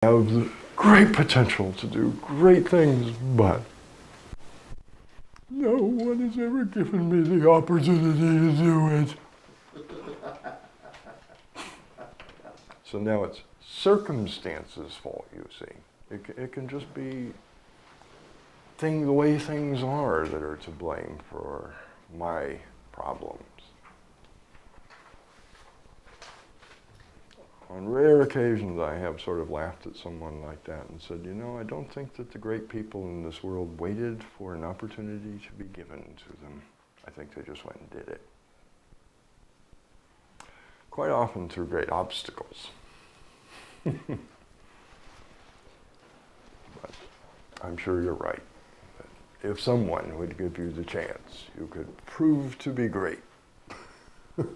have the great potential to do great things, but no one has ever given me the opportunity to do it. So now it's circumstances' fault, you see. It can just be the way things are that are to blame for my problems. On rare occasions, I have sort of laughed at someone like that and said, you know, I don't think that the great people in this world waited for an opportunity to be given to them. I think they just went and did it. Quite often through great obstacles. But I'm sure you're right. If someone would give you the chance, you could prove to be great. These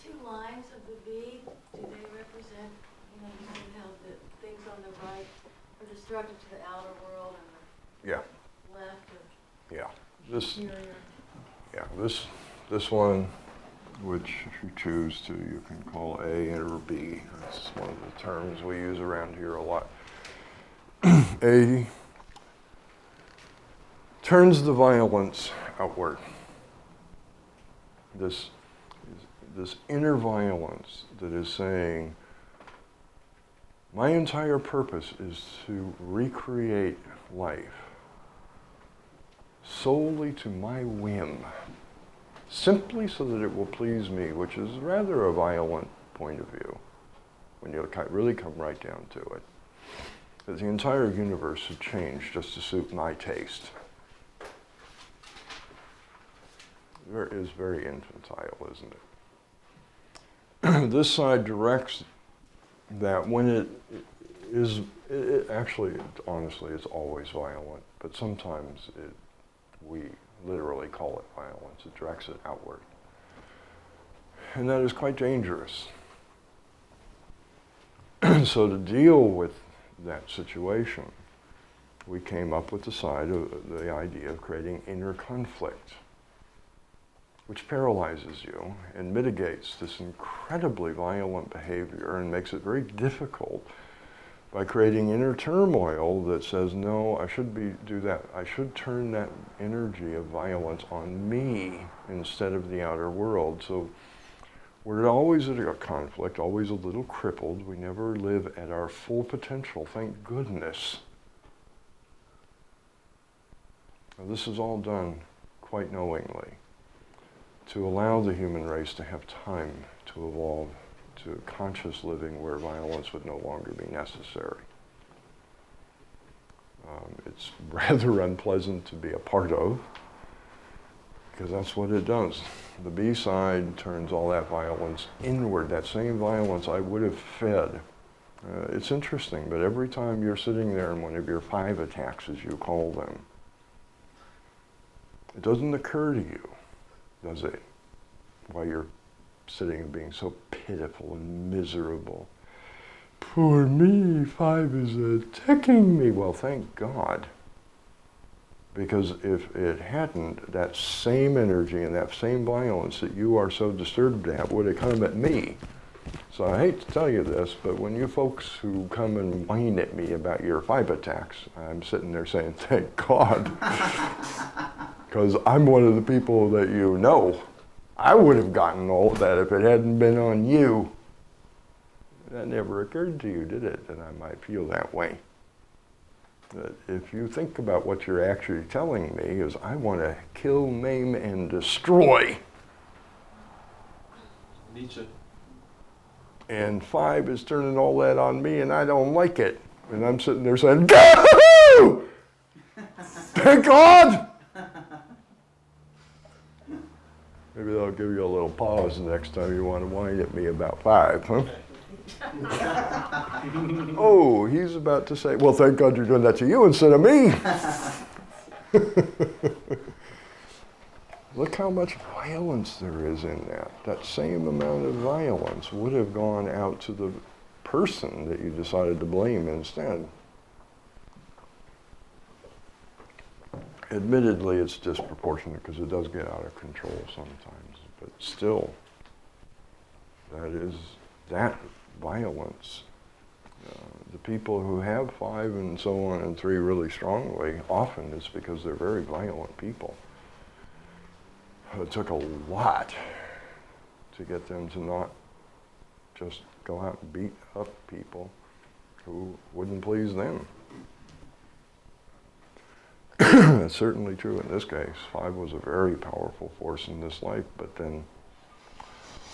two lines of the V, do they represent, you know, you said how the things on the right are destructive to the outer world and the left are superior? This one, which if you choose to, you can call A or B. That's one of the terms we use around here a lot. A turns the violence outward. This inner violence that is saying, my entire purpose is to recreate life solely to my whim, simply so that it will please me, which is rather a violent point of view when you really come right down to it. That the entire universe had changed just to suit my taste. It is very infantile, isn't it? This side directs that when it is, actually, honestly, it's always violent, but sometimes we literally call it violence. It directs it outward. And that is quite dangerous. So to deal with that situation, we came up with the idea of creating inner conflict, which paralyzes you and mitigates this incredibly violent behavior and makes it very difficult by creating inner turmoil that says, no, I should turn that energy of violence on me instead of the outer world. So we're always at a conflict, always a little crippled. We never live at our full potential, thank goodness. Now, this is all done quite knowingly to allow the human race to have time to evolve to conscious living where violence would no longer be necessary. It's rather unpleasant to be a part of, because that's what it does. The B side turns all that violence inward, that same violence I would have fed. It's interesting, but every time you're sitting there in one of your 5 attacks, as you call them, it doesn't occur to you, does it, while you're sitting and being so pitiful and miserable. Poor me, 5 is attacking me. Well, thank God. Because if it hadn't, that same energy and that same violence that you are so disturbed at would have come at me. So I hate to tell you this, but when you folks who come and whine at me about your 5 attacks, I'm sitting there saying, thank God. Because I'm one of the people that you know. I would have gotten all of that if it hadn't been on you. That never occurred to you, did it, that I might feel that way? That if you think about what you're actually telling me is, I want to kill, maim, and destroy. Nietzsche. And 5 is turning all that on me, and I don't like it. And I'm sitting there saying, go! Thank God! Maybe that'll give you a little pause the next time you want to whine at me about 5, huh? Oh, he's about to say, well, thank God you're doing that to you instead of me. Look how much violence there is in that. That same amount of violence would have gone out to the person that you decided to blame instead. Admittedly, it's disproportionate because it does get out of control sometimes, but still, that violence. The people who have 5 and so on and 3 really strongly, often it's because they're very violent people. It took a lot to get them to not just go out and beat up people who wouldn't please them. That's certainly true in this case. 5 was a very powerful force in this life, but then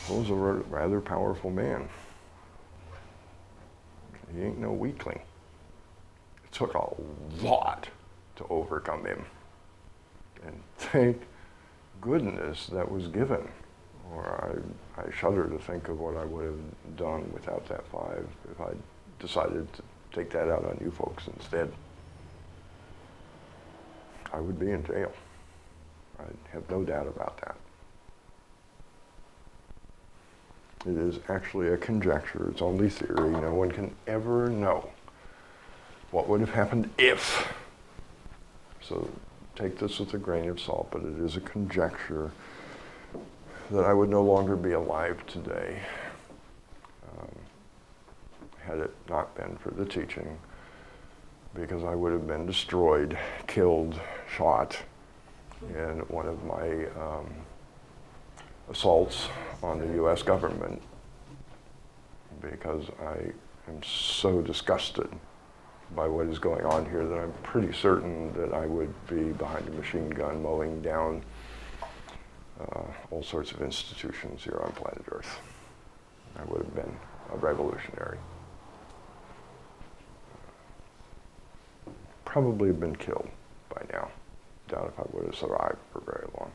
he was a rather powerful man. He ain't no weakling. It took a lot to overcome him. And thank goodness that was given. Or I shudder to think of what I would have done without that 5 if I decided to take that out on you folks instead. I would be in jail. I have no doubt about that. It is actually a conjecture. It's only theory. No one can ever know what would have happened if. So take this with a grain of salt, but it is a conjecture that I would no longer be alive today had it not been for the teaching, because I would have been destroyed, killed, shot in one of my assaults on the U.S. government, because I am so disgusted by what is going on here that I'm pretty certain that I would be behind a machine gun mowing down all sorts of institutions here on planet Earth. I would have been a revolutionary. Probably have been killed by now. Doubt if I would have survived for very long.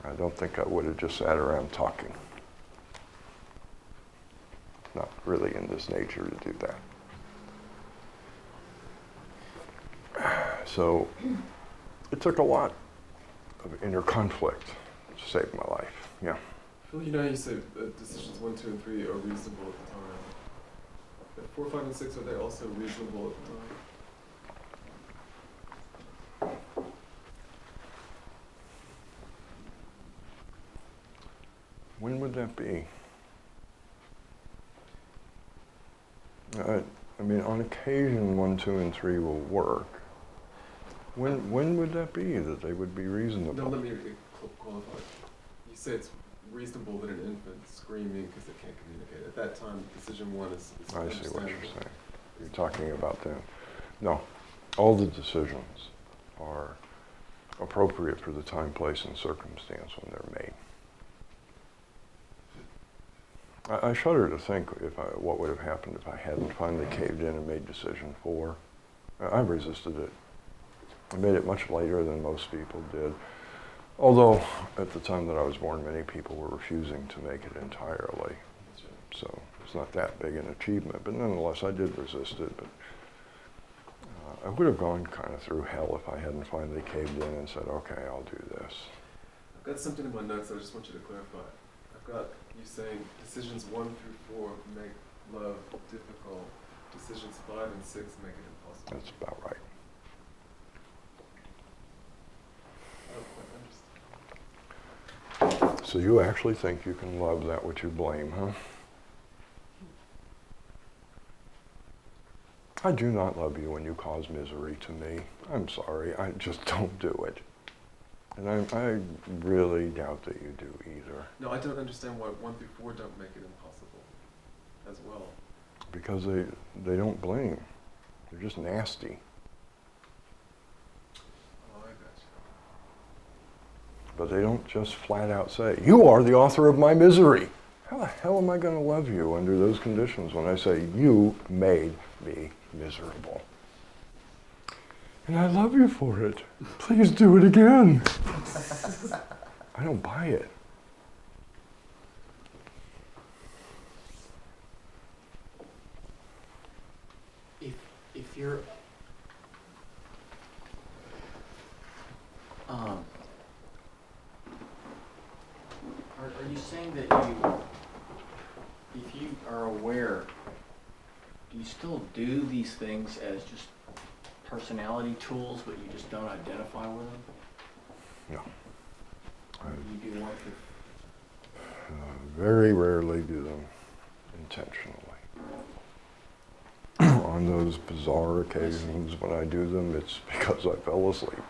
I don't think I would have just sat around talking. Not really in this nature to do that. So it took a lot of inner conflict to save my life. Yeah. Well, you know how you said decisions 1, 2, and 3 are reasonable at the time. But 4, 5, and 6, are they also reasonable at the time? When would that be? I mean, on occasion, 1, 2, and 3 will work. When would that be that they would be reasonable? No, let me qualify. You say it's reasonable that an infant screaming because it can't communicate. At that time, decision 1 is I see what you're saying. You're talking about that. No, all the decisions are appropriate for the time, place, and circumstance when they're made. I shudder to think what would have happened if I hadn't finally caved in and made decision 4. I resisted it. I made it much later than most people did. Although, at the time that I was born, many people were refusing to make it entirely. So it's not that big an achievement, but nonetheless, I did resist it. But I would have gone kind of through hell if I hadn't finally caved in and said, okay, I'll do this. I've got something in my notes that I just want you to clarify. I've got you saying decisions 1 through 4 make love difficult. Decisions 5 and 6 make it impossible. That's about right. I don't quite understand. So you actually think you can love that which you blame, huh? I do not love you when you cause misery to me. I'm sorry, I just don't do it. And I really doubt that you do either. No, I don't understand why 1 through 4 don't make it impossible as well. Because they don't blame. They're just nasty. Oh, I got you. But they don't just flat out say, you are the author of my misery. How the hell am I going to love you under those conditions when I say, you made me miserable? And I love you for it. Please do it again. I don't buy it. If you're are you saying that if you are aware, do you still do these things as just personality tools, but you just don't identify with them? No. You do 1 through Very rarely do them intentionally. On those bizarre occasions when I do them, it's because I fell asleep.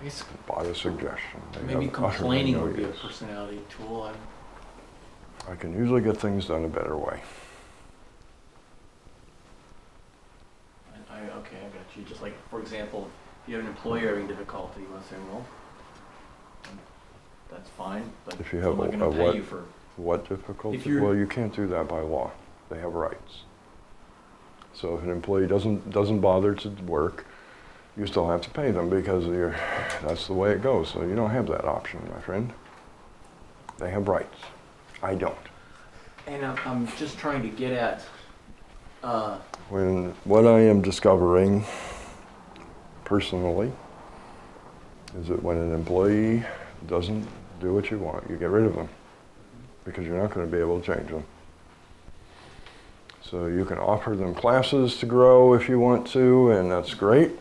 I guess By a suggestion. They maybe have utterly complaining no would be a use. personality tool. I can usually get things done a better way. Okay, I got you. Just like, for example, if you have an employee having difficulty, you want to say, well, that's fine, but If you have I'm not a going to pay what- you for. What difficulty? If you're- Well, you can't do that by law. They have rights. So if an employee doesn't bother to work, you still have to pay them because that's the way it goes. So you don't have that option, my friend. They have rights. I don't. And I'm just trying to get at. When what I am discovering personally is that when an employee doesn't do what you want, you get rid of them because you're not going to be able to change them. So you can offer them classes to grow if you want to, and that's great.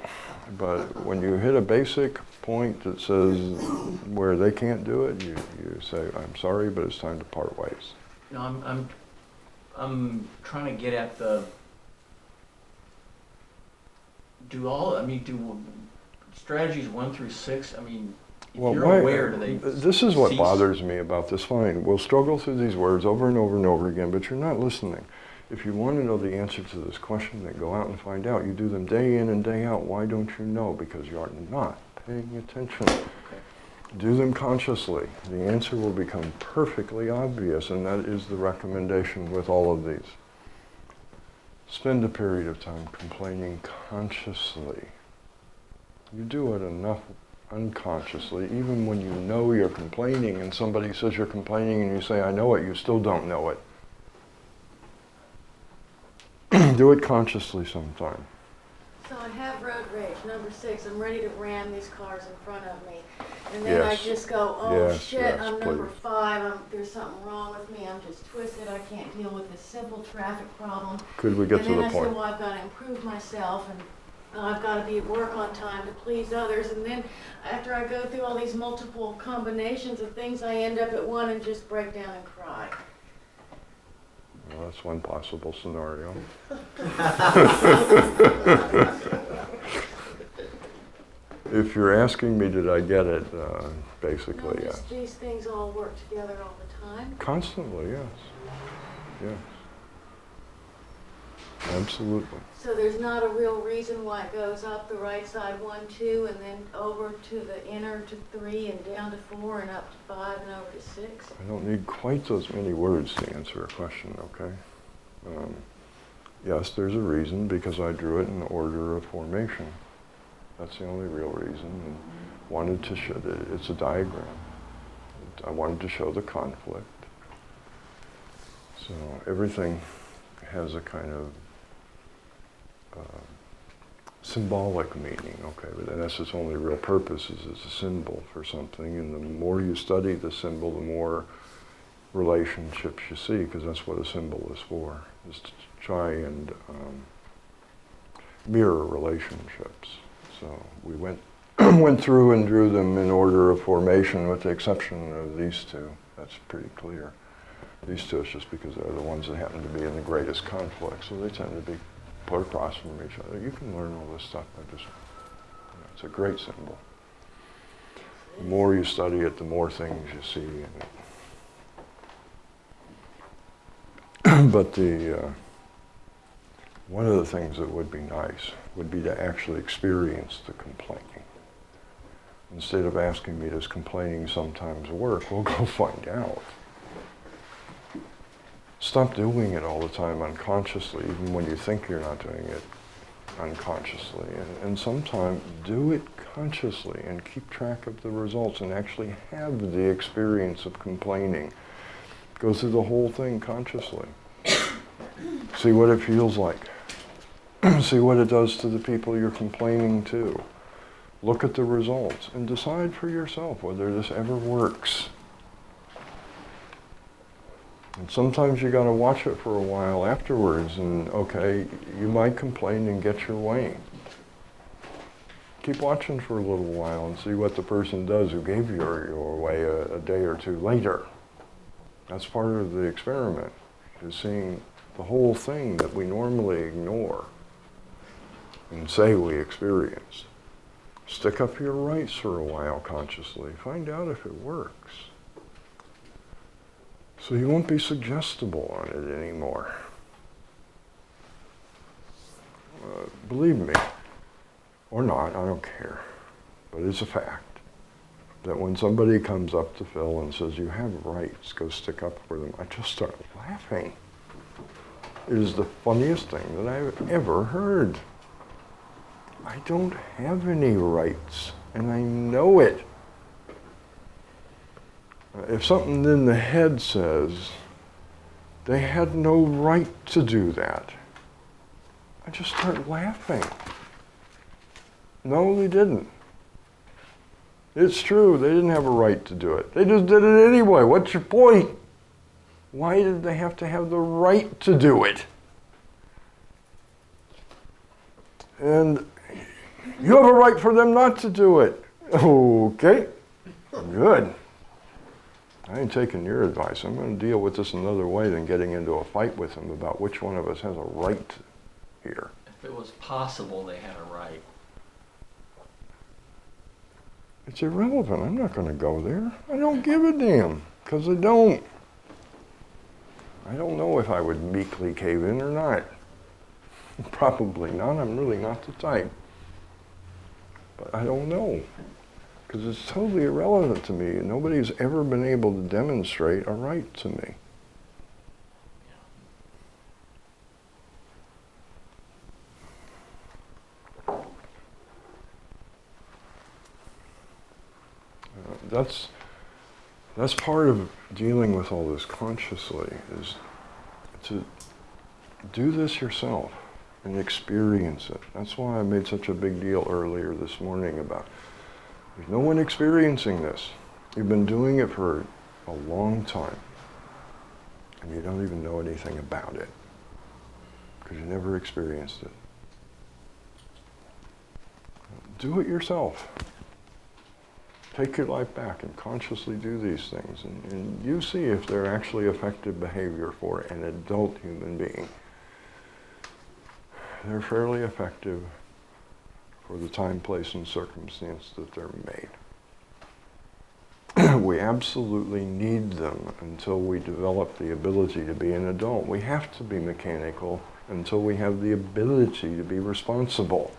But when you hit a basic point that says where they can't do it, you say, I'm sorry, but it's time to part ways. No, I'm trying to get at the. Do strategies 1 through 6? I mean, if you're aware, do they? This is what cease? bothers me about this. Fine, we'll struggle through these words over and over and over again, but you're not listening. If you want to know the answer to this question, then go out and find out. You do them day in and day out. Why don't you know? Because you are not paying attention. Okay. Do them consciously. The answer will become perfectly obvious, and that is the recommendation with all of these. Spend a period of time complaining consciously. You do it enough unconsciously, even when you know you're complaining and somebody says you're complaining and you say, I know it, you still don't know it. Do it consciously sometime. So I have road rage, number 6. I'm ready to ram these cars in front of me. And then I Yes. just go, oh Yes, shit, yes, I'm number please. 5. There's something wrong with me. I'm just twisted. I can't deal with this simple traffic problem. Could we get And to then the I say, point? well, I've got to improve myself, and I've got to be at work on time to please others. And then after I go through all these multiple combinations of things, I end up at one and just break down and cry. Well, that's one possible scenario. If you're asking me, did I get it? Basically, No, yes. just these things all work together all the time. Constantly, yes. Yes. Absolutely. So there's not a real reason why it goes up the right side 1, 2, and then over to the inner to 3, and down to 4, and up to 5, and over to 6. I don't need quite those many words to answer a question, okay? Yes, there's a reason, because I drew it in order of formation. That's the only real reason. And wanted to show that it's a diagram. I wanted to show the conflict. So everything has a kind of symbolic meaning, okay, but that's its only real purpose is it's a symbol for something, and the more you study the symbol, the more relationships you see, because that's what a symbol is for, is to try and mirror relationships. So we went through and drew them in order of formation, with the exception of these two. That's pretty clear. These two is just because they're the ones that happen to be in the greatest conflict, so they tend to be put across from each other. You can learn all this stuff by just, it's a great symbol. The more you study it, the more things you see in it. But one of the things that would be nice would be to actually experience the complaining. Instead of asking me, does complaining sometimes work? Well, go find out. Stop doing it all the time unconsciously, even when you think you're not doing it unconsciously. And sometimes do it consciously and keep track of the results and actually have the experience of complaining. Go through the whole thing consciously. See what it feels like. See what it does to the people you're complaining to. Look at the results and decide for yourself whether this ever works. And sometimes you got to watch it for a while afterwards, and okay, you might complain and get your way. Keep watching for a little while and see what the person does who gave you your way a day or two later. That's part of the experiment, is seeing the whole thing that we normally ignore and say we experienced. Stick up your rights for a while consciously. Find out if it works. So you won't be suggestible on it anymore. Believe me, or not, I don't care. But it's a fact that when somebody comes up to Phil and says, you have rights, go stick up for them, I just start laughing. It is the funniest thing that I've ever heard. I don't have any rights, and I know it. If something in the head says, they had no right to do that, I just start laughing. No, they didn't. It's true, they didn't have a right to do it. They just did it anyway. What's your point? Why did they have to have the right to do it? And you have a right for them not to do it. Okay, good. I ain't taking your advice. I'm going to deal with this another way than getting into a fight with them about which one of us has a right here. If it was possible they had a right. It's irrelevant. I'm not going to go there. I don't give a damn, because I don't. I don't know if I would meekly cave in or not. Probably not. I'm really not the type. But I don't know, because it's totally irrelevant to me. Nobody's ever been able to demonstrate a right to me. That's part of dealing with all this consciously, is to do this yourself and experience it. That's why I made such a big deal earlier this morning about there's no one experiencing this. You've been doing it for a long time, and you don't even know anything about it because you never experienced it. Do it yourself. Take your life back and consciously do these things, and you see if they're actually effective behavior for an adult human being. They're fairly effective for the time, place, and circumstance that they're made. We absolutely need them until we develop the ability to be an adult. We have to be mechanical until we have the ability to be responsible.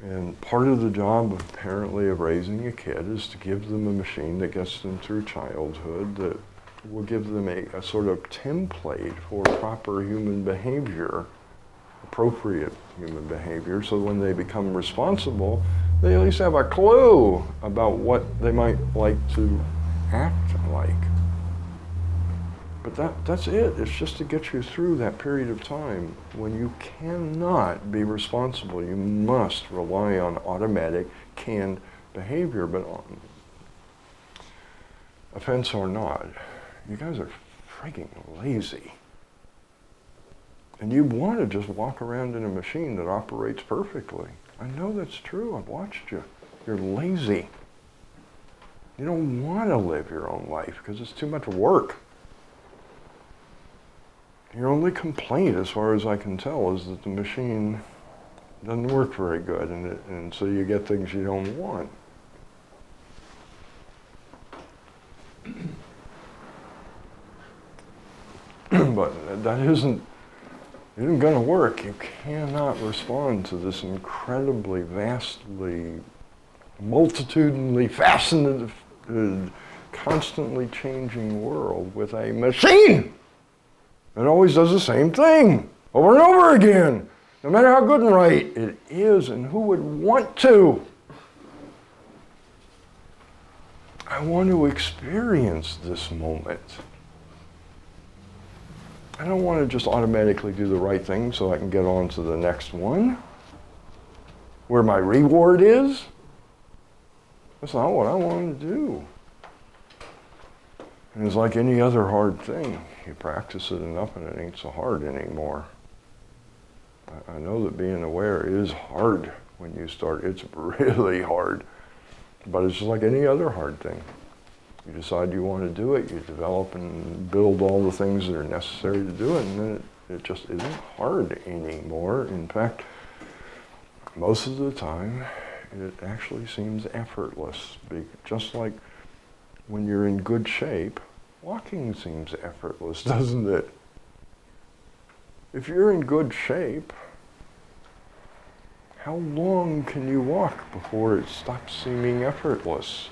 And part of the job, apparently, of raising a kid is to give them a machine that gets them through childhood, that will give them a sort of template for proper human behavior, appropriate human behavior, so when they become responsible, they at least have a clue about what they might like to act like. But that's it. It's just to get you through that period of time when you cannot be responsible. You must rely on automatic, canned behavior. But offense or not, you guys are freaking lazy. And you want to just walk around in a machine that operates perfectly. I know that's true. I've watched you. You're lazy. You don't want to live your own life because it's too much work. Your only complaint, as far as I can tell, is that the machine doesn't work very good, and so you get things you don't want. But that isn't going to work. You cannot respond to this incredibly, vastly, multitudinally fascinating, constantly changing world with a machine. It always does the same thing, over and over again, no matter how good and right it is, and who would want to? I want to experience this moment. I don't want to just automatically do the right thing so I can get on to the next one, where my reward is. That's not what I want to do. And it's like any other hard thing. You practice it enough and it ain't so hard anymore. I know that being aware is hard when you start. It's really hard. But it's just like any other hard thing. You decide you want to do it, you develop and build all the things that are necessary to do it, and then it just isn't hard anymore. In fact, most of the time, it actually seems effortless. Just like when you're in good shape, walking seems effortless, doesn't it? If you're in good shape, how long can you walk before it stops seeming effortless?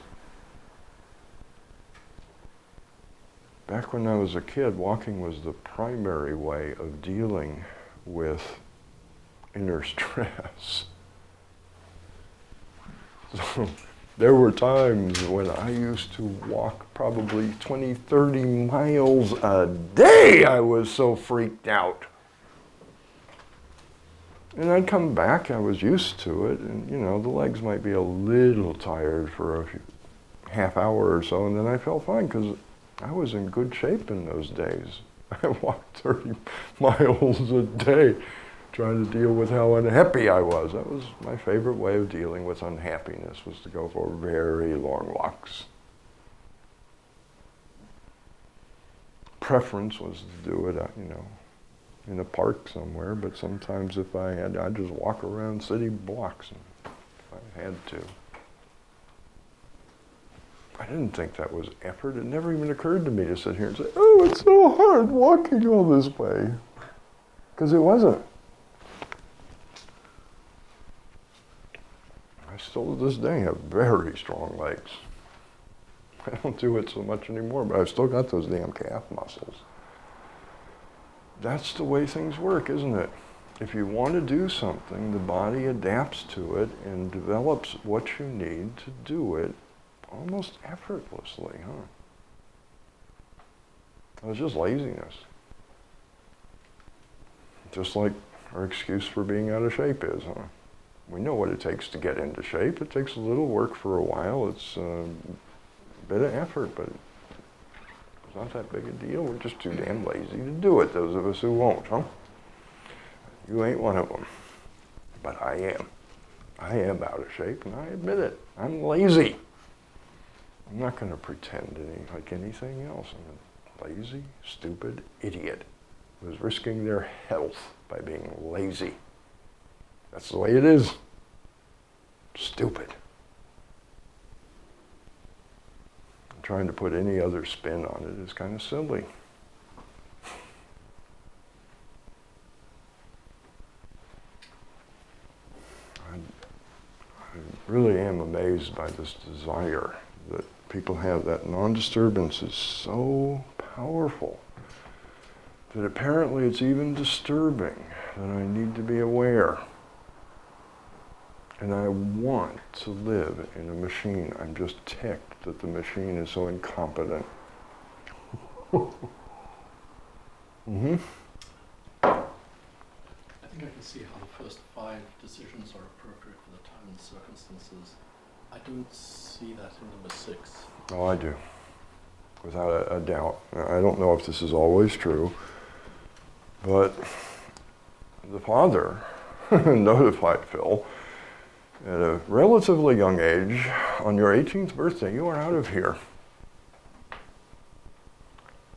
Back when I was a kid, walking was the primary way of dealing with inner stress. So there were times when I used to walk probably 20, 30 miles a day. I was so freaked out. And I'd come back, I was used to it, and you know, the legs might be a little tired for a half hour or so, and then I felt fine because I was in good shape in those days. I walked 30 miles a day trying to deal with how unhappy I was. That was my favorite way of dealing with unhappiness, was to go for very long walks. Preference was to do it, you know, in a park somewhere, but sometimes if I had, I'd just walk around city blocks if I had to. I didn't think that was effort. It never even occurred to me to sit here and say, oh, it's so hard walking all this way. Because it wasn't. I still to this day have very strong legs. I don't do it so much anymore, but I've still got those damn calf muscles. That's the way things work, isn't it? If you want to do something, the body adapts to it and develops what you need to do it almost effortlessly, huh? It's just laziness. Just like our excuse for being out of shape is, huh? We know what it takes to get into shape. It takes a little work for a while. It's a bit of effort, but it's not that big a deal. We're just too damn lazy to do it, those of us who won't, huh? You ain't one of them, but I am. I am out of shape, and I admit it. I'm lazy. I'm not going to pretend like anything else. I'm a lazy, stupid idiot who's risking their health by being lazy. That's the way it is. Stupid. Trying to put any other spin on it is kind of silly. I really am amazed by this desire that people have. That non-disturbance is so powerful that apparently it's even disturbing that I need to be aware. And I want to live in a machine. I'm just ticked that the machine is so incompetent. Mm-hmm. I think I can see how the first 5 decisions are appropriate for the time and circumstances. I don't see that in number 6. Oh, I do. Without a doubt. I don't know if this is always true, but the father notified Phil at a relatively young age, on your 18th birthday, you are out of here.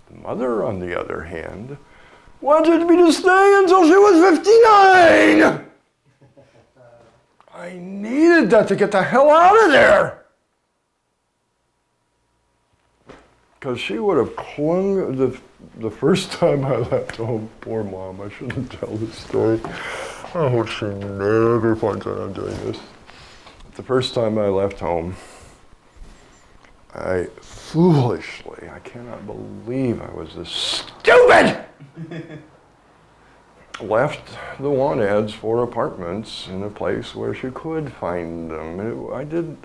The mother, on the other hand, wanted me to stay until she was 59! I needed that to get the hell out of there! Because she would have clung, the first time I left home, poor mom, I shouldn't tell this story. I hope she never finds out I'm doing this. The first time I left home, I foolishly, I cannot believe I was this stupid, left the want ads for apartments in a place where she could find them.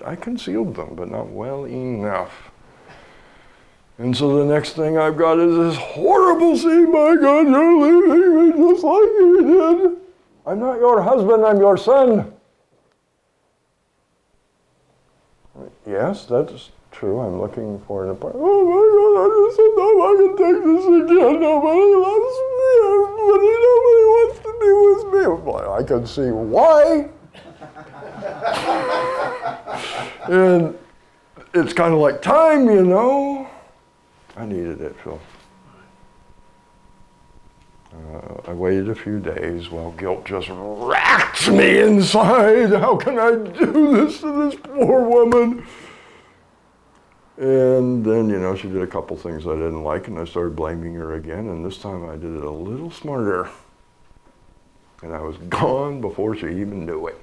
I concealed them, but not well enough. And so the next thing I've got is this horrible scene. My God, you're leaving me just like you did. I'm not your husband, I'm your son. Yes, that's true. I'm looking for an apartment. Oh my God, I just said, no, I can take this again. Nobody loves me. Nobody wants to be with me. Well, I can see why. And it's kind of like time, you know. I needed it, Phil. I waited a few days while guilt just racked me inside. How can I do this to this poor woman? And then, you know, she did a couple things I didn't like, and I started blaming her again, and this time I did it a little smarter. And I was gone before she even knew it.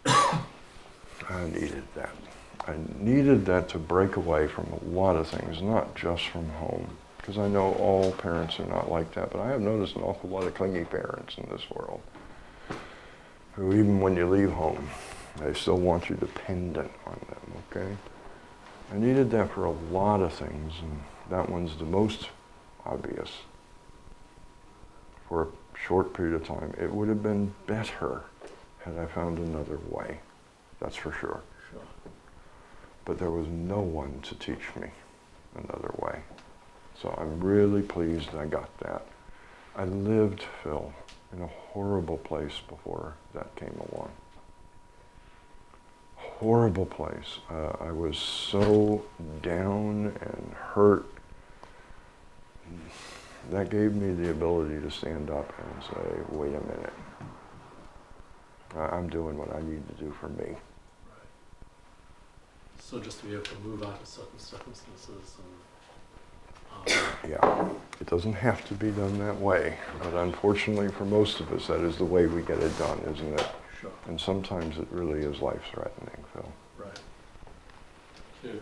I needed that. I needed that to break away from a lot of things, not just from home. Because I know all parents are not like that, but I have noticed an awful lot of clingy parents in this world who, even when you leave home, they still want you dependent on them, okay? I needed that for a lot of things, and that one's the most obvious. For a short period of time, it would have been better had I found another way, that's for sure. Sure. But there was no one to teach me another way. So I'm really pleased I got that. I lived, Phil, in a horrible place before that came along. Horrible place. I was so down and hurt. That gave me the ability to stand up and say, wait a minute. I'm doing what I need to do for me. Right. So just to be able to move out of certain circumstances and Yeah, it doesn't have to be done that way, but unfortunately for most of us, that is the way we get it done, isn't it? Sure. And sometimes it really is life-threatening, Phil. Right. Too.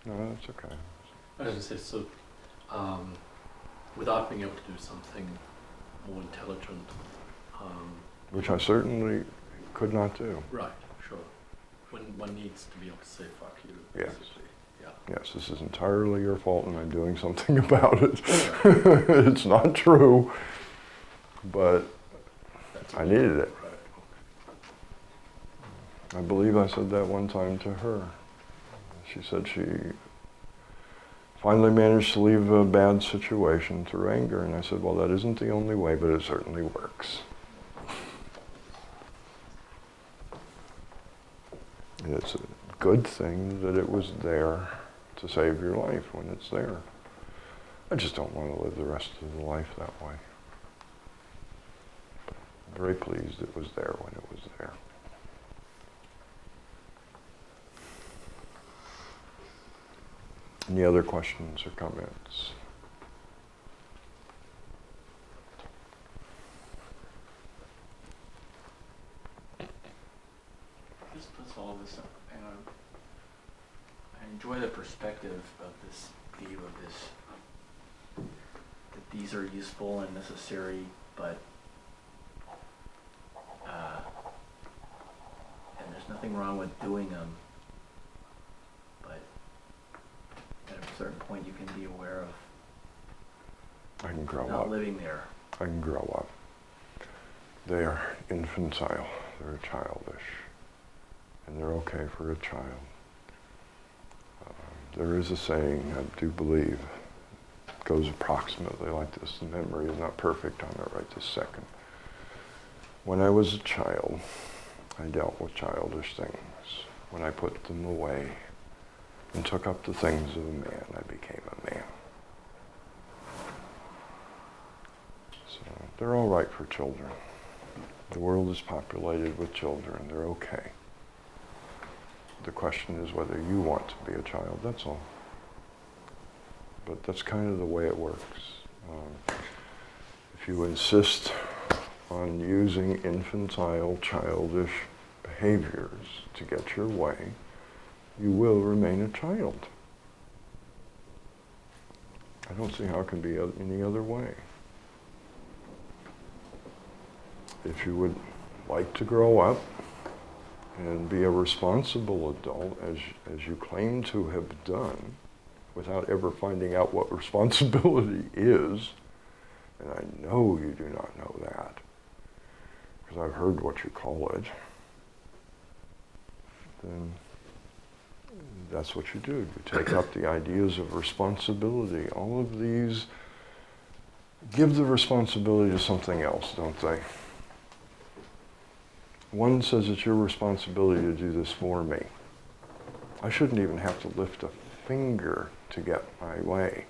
No, that's okay. I was going to say, so without being able to do something more intelligent. Which I certainly could not do. Right, sure. When one needs to be able to say fuck you. Yes. Basically. Yeah. Yes, this is entirely your fault and I'm doing something about it. It's not true, but I needed it. Right. I believe I said that one time to her. She said she finally managed to leave a bad situation through anger, and I said, well, that isn't the only way, but it certainly works. It's a good thing that it was there to save your life when it's there. I just don't want to live the rest of the life that way. I'm very pleased it was there when it was there. Any other questions or comments? This puts all this up, and I enjoy the perspective of this view of this, that these are useful and necessary, but and there's nothing wrong with doing them, but at a certain point you can be aware of I can grow not up. living there. I can grow up. They are infantile. They're childish. And they're okay for a child. There is a saying, I do believe, it goes approximately like this. The memory is not perfect on it right this second. When I was a child, I dealt with childish things. When I put them away and took up the things of a man, I became a man. So they're all right for children. The world is populated with children. They're okay. The question is whether you want to be a child, that's all. But that's kind of the way it works. If you insist on using infantile, childish behaviors to get your way, you will remain a child. I don't see how it can be any other way. If you would like to grow up and be a responsible adult, as you claim to have done, without ever finding out what responsibility is, and I know you do not know that, because I've heard what you call it, then that's what you do. You take up the ideas of responsibility. All of these give the responsibility to something else, don't they? One says it's your responsibility to do this for me. I shouldn't even have to lift a finger to get my way.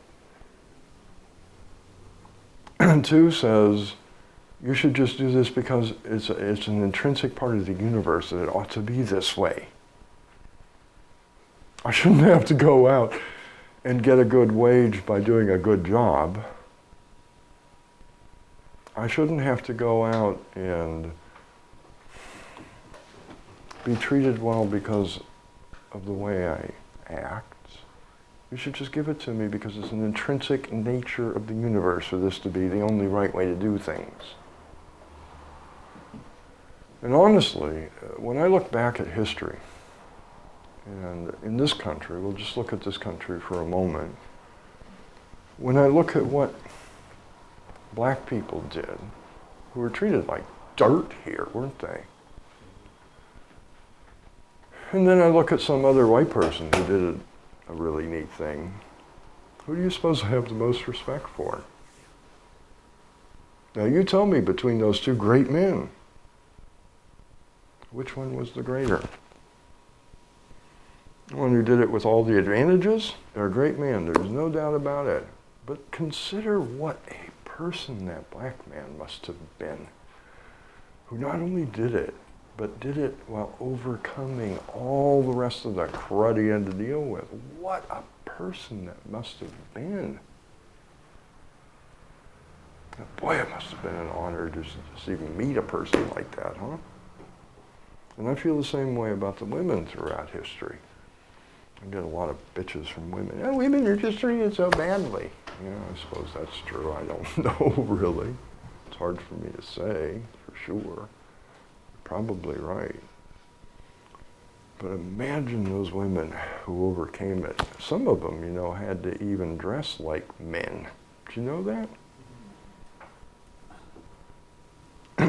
And two says, you should just do this because it's an intrinsic part of the universe that it ought to be this way. I shouldn't have to go out and get a good wage by doing a good job. I shouldn't have to go out and be treated well because of the way I act. You should just give it to me because it's an intrinsic nature of the universe for this to be the only right way to do things. And honestly, when I look back at history, and in this country, we'll just look at this country for a moment, when I look at what black people did, who were treated like dirt here, weren't they? And then I look at some other white person who did a really neat thing. Who do you suppose I have the most respect for? Now you tell me, between those two great men, which one was the greater? The one who did it with all the advantages? They're a great man, there's no doubt about it. But consider what a person that black man must have been, who not only did it, but did it while overcoming all the rest of the crud he had to deal with. What a person that must have been. Boy, it must have been an honor to just even meet a person like that, huh? And I feel the same way about the women throughout history. I get a lot of bitches from women. Oh, women are just treated so badly. Yeah, I suppose that's true. I don't know, really. It's hard for me to say, for sure. Probably right. But imagine those women who overcame it. Some of them, had to even dress like men. Did you know that?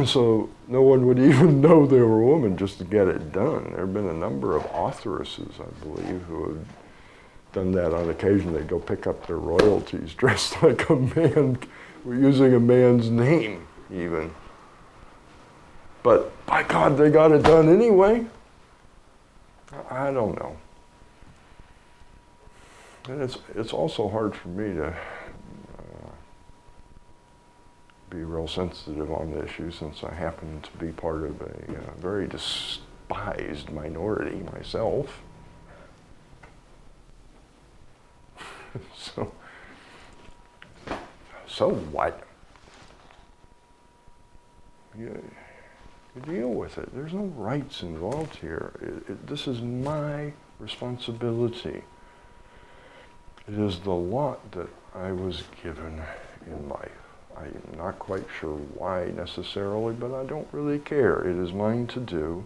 So no one would even know they were a woman just to get it done. There have been a number of authoresses, I believe, who have done that on occasion. They go pick up their royalties dressed like a man, using a man's name even. But by God, they got it done anyway. I don't know. And it's also hard for me to be real sensitive on the issue, since I happen to be part of a very despised minority myself. So what? You deal with it. There's no rights involved here. This is my responsibility. It is the lot that I was given in life. I'm not quite sure why necessarily, but I don't really care. It is mine to do.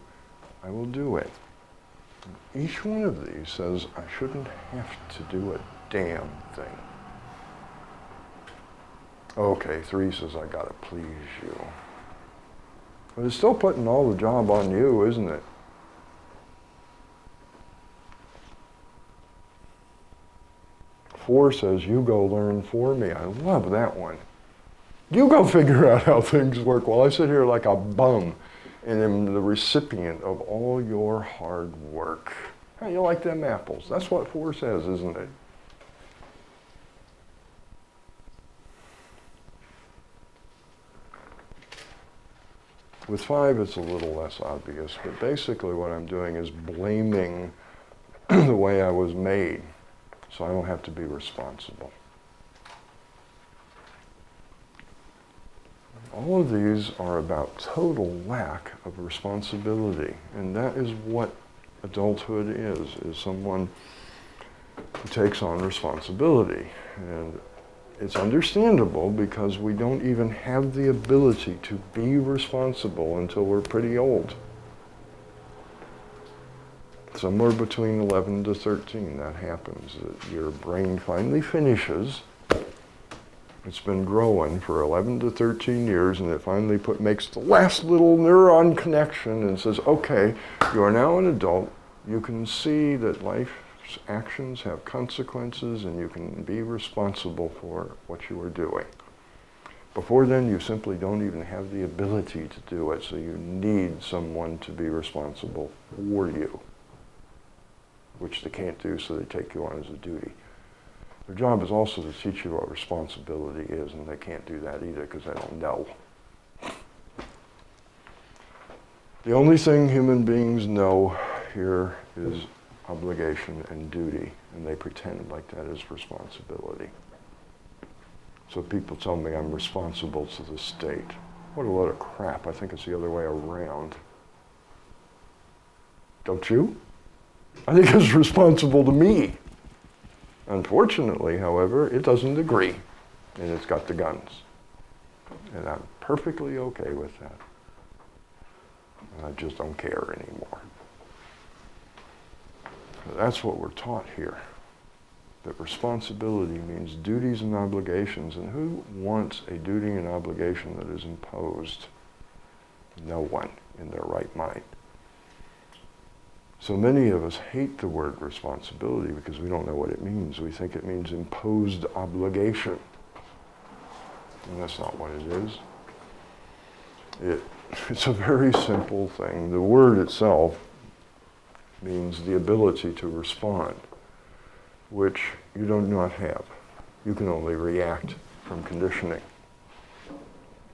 I will do it. Each one of these says I shouldn't have to do a damn thing. Okay, 3 says I gotta please you. But it's still putting all the job on you, isn't it? Four says, you go learn for me. I love that one. You go figure out how things work while I sit here like a bum and am the recipient of all your hard work. How you like them apples? That's what 4 says, isn't it? With 5, it's a little less obvious, but basically what I'm doing is blaming the way I was made, so I don't have to be responsible. All of these are about total lack of responsibility, and that is what adulthood is someone who takes on responsibility. And it's understandable because we don't even have the ability to be responsible until we're pretty old. Somewhere between 11 to 13 that happens. Your brain finally finishes. It's been growing for 11 to 13 years, and it finally makes the last little neuron connection and says, okay, you are now an adult. You can see that life's actions have consequences, and you can be responsible for what you are doing. Before then, you simply don't even have the ability to do it, so you need someone to be responsible for you, which they can't do, so they take you on as a duty. Their job is also to teach you what responsibility is, and they can't do that either because they don't know. The only thing human beings know here is obligation and duty, and they pretend like that is responsibility. So people tell me I'm responsible to the state. What a load of crap. I think it's the other way around. Don't you? I think it's responsible to me. Unfortunately, however, it doesn't agree, and it's got the guns. And I'm perfectly okay with that. And I just don't care anymore. That's what we're taught here. That responsibility means duties and obligations, and who wants a duty and obligation that is imposed? No one in their right mind. So many of us hate the word responsibility because we don't know what it means. We think it means imposed obligation. And that's not what it is. It's a very simple thing. The word itself means the ability to respond, which you do not have. You can only react from conditioning.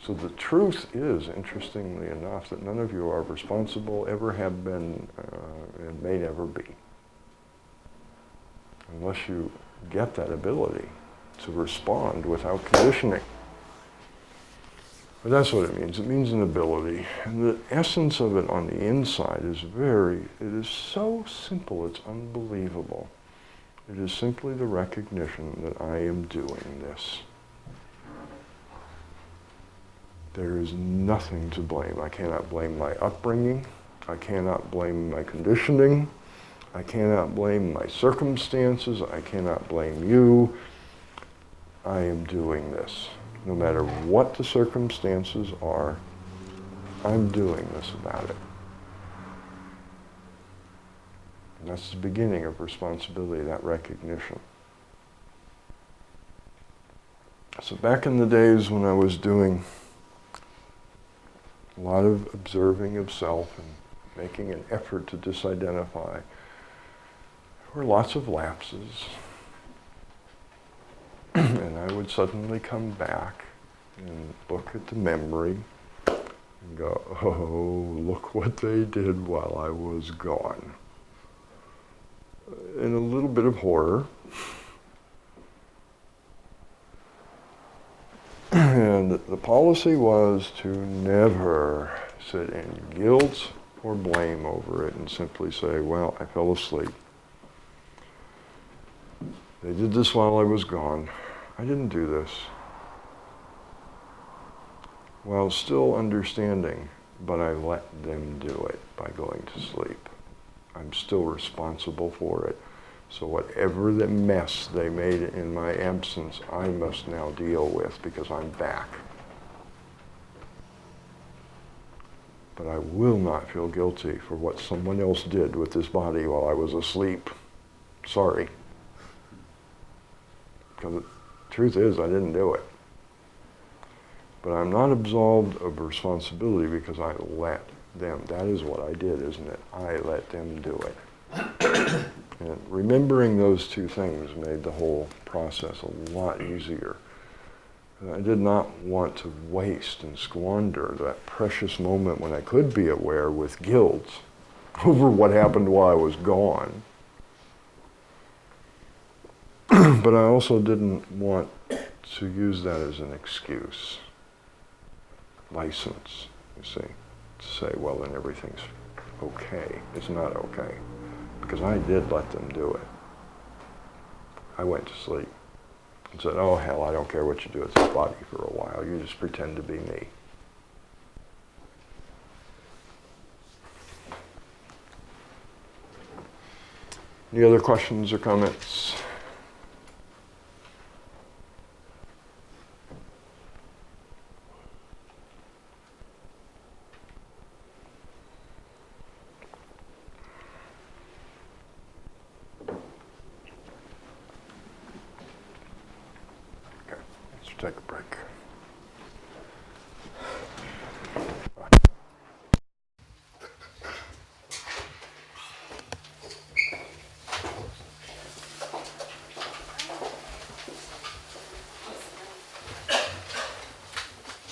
So the truth is, interestingly enough, that none of you are responsible, ever have been, and may never be. Unless you get that ability to respond without conditioning. But that's what it means. It means an ability. And the essence of it on the inside is it is so simple, it's unbelievable. It is simply the recognition that I am doing this. There is nothing to blame. I cannot blame my upbringing. I cannot blame my conditioning. I cannot blame my circumstances. I cannot blame you. I am doing this. No matter what the circumstances are, I'm doing this about it. And that's the beginning of responsibility, that recognition. So back in the days when I was doing a lot of observing of self and making an effort to disidentify, there were lots of lapses. And I would suddenly come back and look at the memory and go, oh, look what they did while I was gone. And a little bit of horror. And the policy was to never sit in guilt or blame over it and simply say, well, I fell asleep. They did this while I was gone. I didn't do this. While still understanding, but I let them do it by going to sleep. I'm still responsible for it. So whatever the mess they made in my absence, I must now deal with because I'm back. But I will not feel guilty for what someone else did with this body while I was asleep. Sorry. Because the truth is, I didn't do it. But I'm not absolved of responsibility because I let them. That is what I did, isn't it? I let them do it. And remembering those two things made the whole process a lot easier. I did not want to waste and squander that precious moment when I could be aware with guilt over what happened while I was gone. But I also didn't want to use that as an excuse, license, you see, to say, well, then everything's okay. It's not okay, because I did let them do it. I went to sleep and said, oh, hell, I don't care what you do with this body for a while. You just pretend to be me. Any other questions or comments? Take a break.